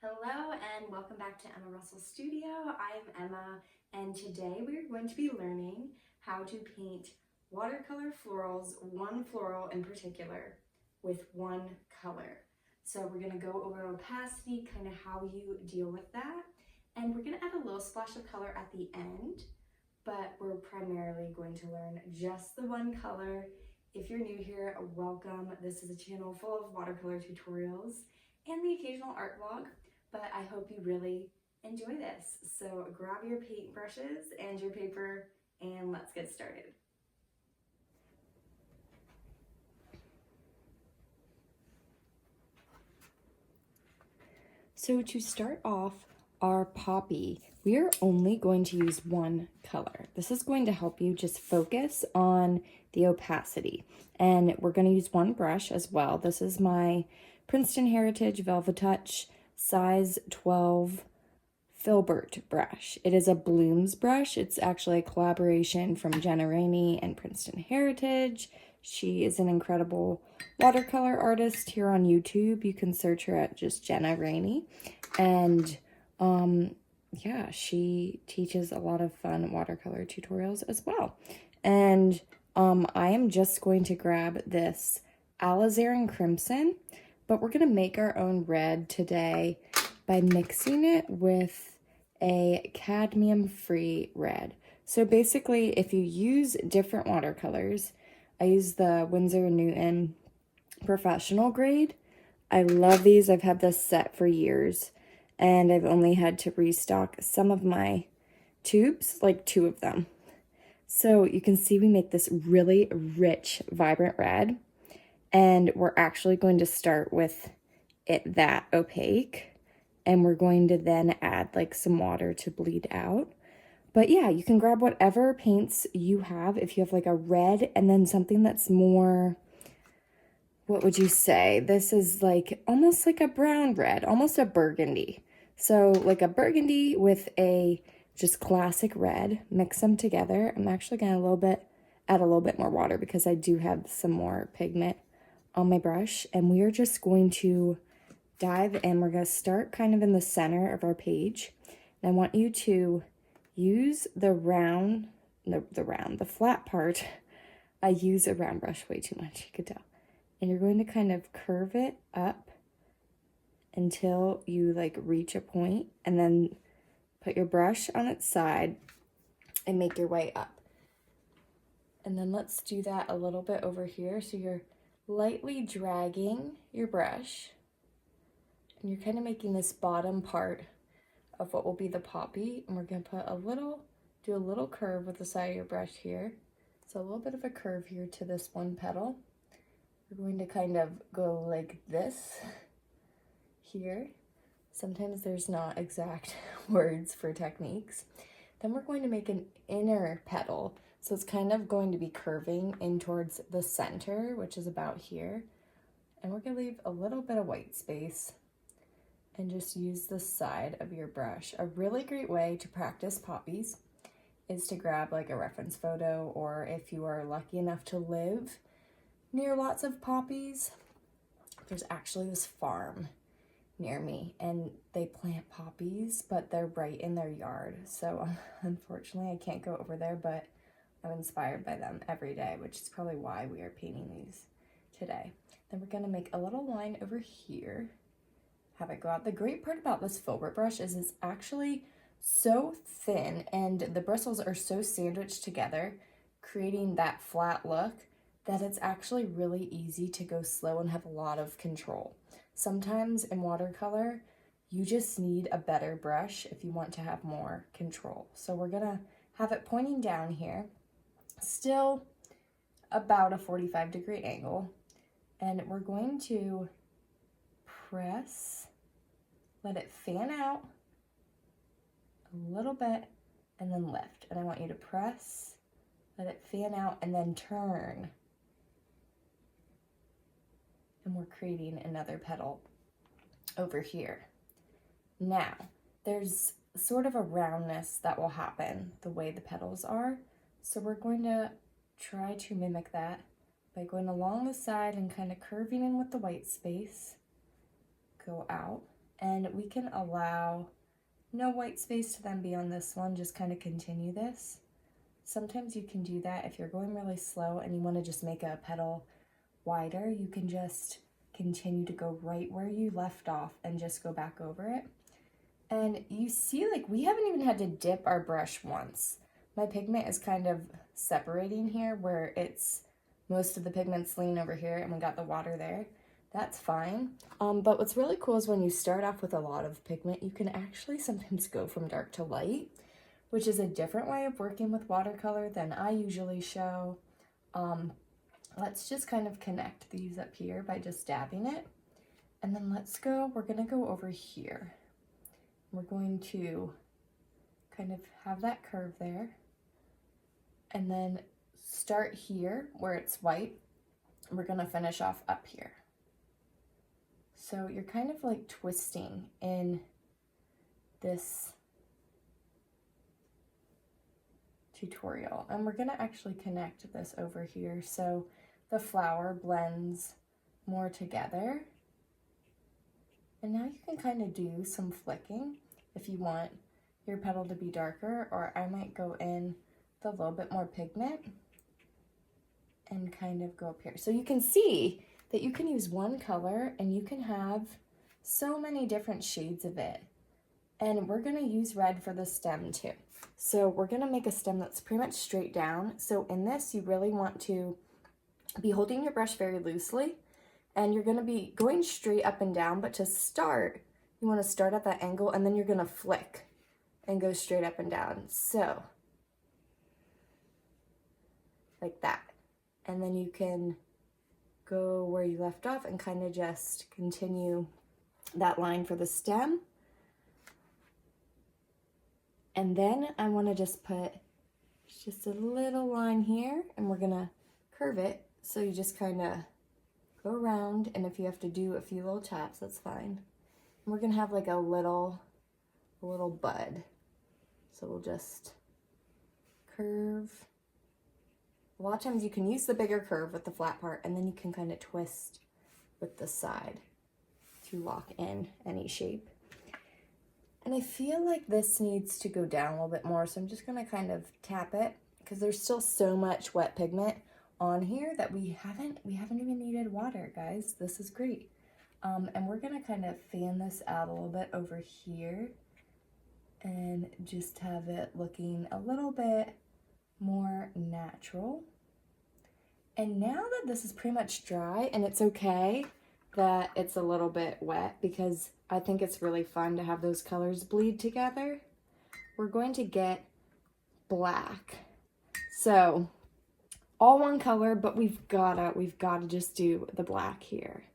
Hello and welcome back to Emma Russell Studio. I'm Emma and today we're going to be learning how to paint watercolor florals, one floral in particular, with one color. So we're going to go over opacity, kind of how you deal with that, and we're going to add a little splash of color at the end, but we're primarily going to learn just the one color. If you're new here, welcome. This is a channel full of watercolor tutorials and the occasional art vlog, but I hope you really enjoy this. So grab your paint brushes and your paper and let's get started. So to start off our poppy, we are only going to use one color. This is going to help you just focus on the opacity. And we're going to use one brush as well. This is my Princeton Heritage Velvet Touch size 12 filbert brush. It is a blooms brush. It's actually a collaboration from Jenna Rainey and Princeton Heritage. She is an incredible watercolor artist here on YouTube. You can search her at just Jenna Rainey. And yeah, she teaches a lot of fun watercolor tutorials as well. And I am just going to grab this alizarin crimson, but we're going to make our own red today by mixing it with a cadmium-free red. So basically, if you use different watercolors, I use the Winsor & Newton professional grade. I love these. I've had this set for years, and I've only had to restock some of my tubes, like 2 of them. So you can see we make this really rich, vibrant red, and we're actually going to start with it that opaque, and we're going to then add like some water to bleed out. But yeah, you can grab whatever paints you have. If you have like a red and then something that's more, what would you say? This is like almost like a brown red, almost a burgundy. So like a burgundy with a just classic red, mix them together. I'm actually gonna add a little bit more water because I do have some more pigment on my brush, and we are just going to dive in. We're going to start kind of in the center of our page, and I want you to use the flat part. I use a round brush way too much, you could tell. And you're going to kind of curve it up until you like reach a point, and then put your brush on its side and make your way up. And then let's do that a little bit over here. So you're lightly dragging your brush, and you're kind of making this bottom part of what will be the poppy, and we're going to do a little curve with the side of your brush here. So a little bit of a curve here to this one petal. We're going to kind of go like this here. Sometimes there's not exact words for techniques. Then we're going to make an inner petal. So it's kind of going to be curving in towards the center, which is about here. And we're going to leave a little bit of white space and just use the side of your brush. A really great way to practice poppies is to grab like a reference photo, or if you are lucky enough to live near lots of poppies, there's actually this farm near me and they plant poppies, but they're right in their yard. So unfortunately I can't go over there, but I'm inspired by them every day, which is probably why we are painting these today. Then we're gonna make a little line over here, have it go out. The great part about this filbert brush is it's actually so thin and the bristles are so sandwiched together, creating that flat look, that it's actually really easy to go slow and have a lot of control. Sometimes in watercolor, you just need a better brush if you want to have more control. So we're gonna have it pointing down here, still about a 45-degree angle, and we're going to press, let it fan out a little bit, and then lift. And I want you to press, let it fan out, and then turn. And we're creating another petal over here. Now, there's sort of a roundness that will happen the way the petals are. So we're going to try to mimic that by going along the side and kind of curving in with the white space, go out, And we can allow no white space to then be on this one, just kind of continue this. Sometimes you can do that if you're going really slow and you want to just make a petal wider, you can just continue to go right where you left off and just go back over it. And you see, like, we haven't even had to dip our brush once. My pigment is kind of separating here where it's most of the pigment's lean over here and we got the water there. That's fine. But what's really cool is when you start off with a lot of pigment, you can actually sometimes go from dark to light, which is a different way of working with watercolor than I usually show. Let's just kind of connect these up here by just dabbing it. And then we're gonna go over here. We're going to kind of have that curve there. And then start here where it's white. We're gonna finish off up here. So you're kind of like twisting in this tutorial. And we're gonna actually connect this over here so the flower blends more together. And now you can kind of do some flicking if you want your petal to be darker, or I might go in with a little bit more pigment and kind of go up here. So you can see that you can use one color and you can have so many different shades of it. And we're gonna use red for the stem too. So we're gonna make a stem that's pretty much straight down. So in this, you really want to be holding your brush very loosely, and you're gonna be going straight up and down, but to start, you wanna start at that angle and then you're gonna flick and go straight up and down. So, like that. And then you can go where you left off and kind of just continue that line for the stem. And then I wanna just put just a little line here, and we're gonna curve it. So you just kind of go around, and if you have to do a few little taps, that's fine. And we're gonna have like a little bud. So we'll just curve. A lot of times you can use the bigger curve with the flat part, and then you can kind of twist with the side to lock in any shape. And I feel like this needs to go down a little bit more, so I'm just gonna kind of tap it because there's still so much wet pigment on here that we haven't even needed water, guys. This is great. And we're gonna kind of fan this out a little bit over here and just have it looking a little bit more natural. And now that this is pretty much dry, and it's okay that it's a little bit wet because I think it's really fun to have those colors bleed together, we're going to get black. So all one color, but we've gotta just do the black here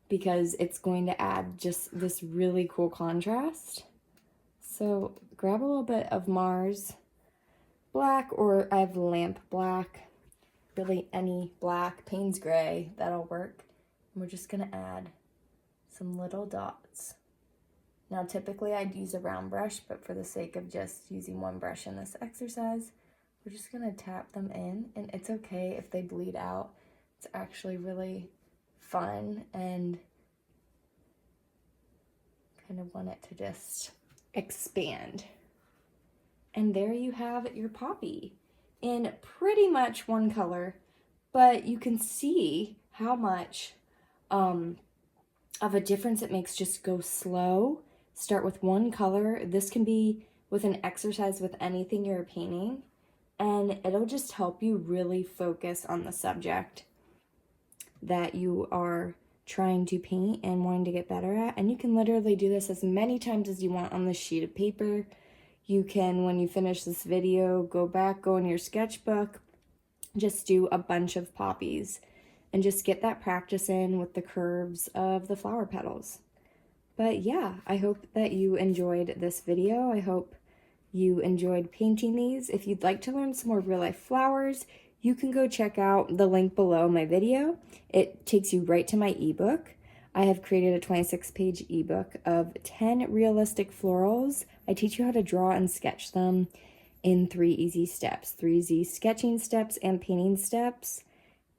because it's going to add just this really cool contrast. So grab a little bit of Mars black, or I have lamp black, really any black, Payne's gray, that'll work. And we're just gonna add some little dots. Now typically I'd use a round brush, but for the sake of just using one brush in this exercise, we're just gonna tap them in, and it's okay if they bleed out. It's actually really fun, and kind of want it to just expand. And there you have your poppy in pretty much one color, but you can see how much of a difference it makes. Just go slow, start with one color. This can be with an exercise with anything you're painting, and it'll just help you really focus on the subject that you are trying to paint and wanting to get better at. And you can literally do this as many times as you want on the sheet of paper. You can, when you finish this video, go back, go in your sketchbook, just do a bunch of poppies and just get that practice in with the curves of the flower petals. But yeah, I hope that you enjoyed this video. I hope you enjoyed painting these. If you'd like to learn some more real life flowers, you can go check out the link below my video. It takes you right to my ebook. I have created a 26-page ebook of 10 realistic florals. I teach you how to draw and sketch them in 3 easy steps, 3 easy sketching steps and painting steps.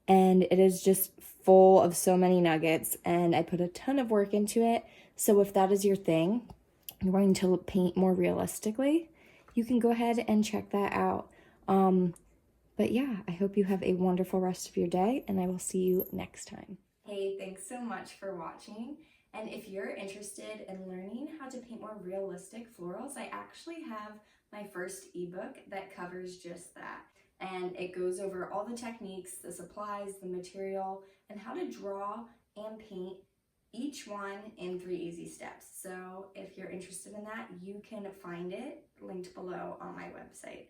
And it is just full of so many nuggets, and I put a ton of work into it. So if that is your thing, you're wanting to paint more realistically, you can go ahead and check that out. But yeah, I hope you have a wonderful rest of your day, and I will see you next time. Hey, thanks so much for watching. And if you're interested in learning how to paint more realistic florals, I actually have my first ebook that covers just that. And it goes over all the techniques, the supplies, the material, and how to draw and paint each one in 3 easy steps. So if you're interested in that, you can find it linked below on my website.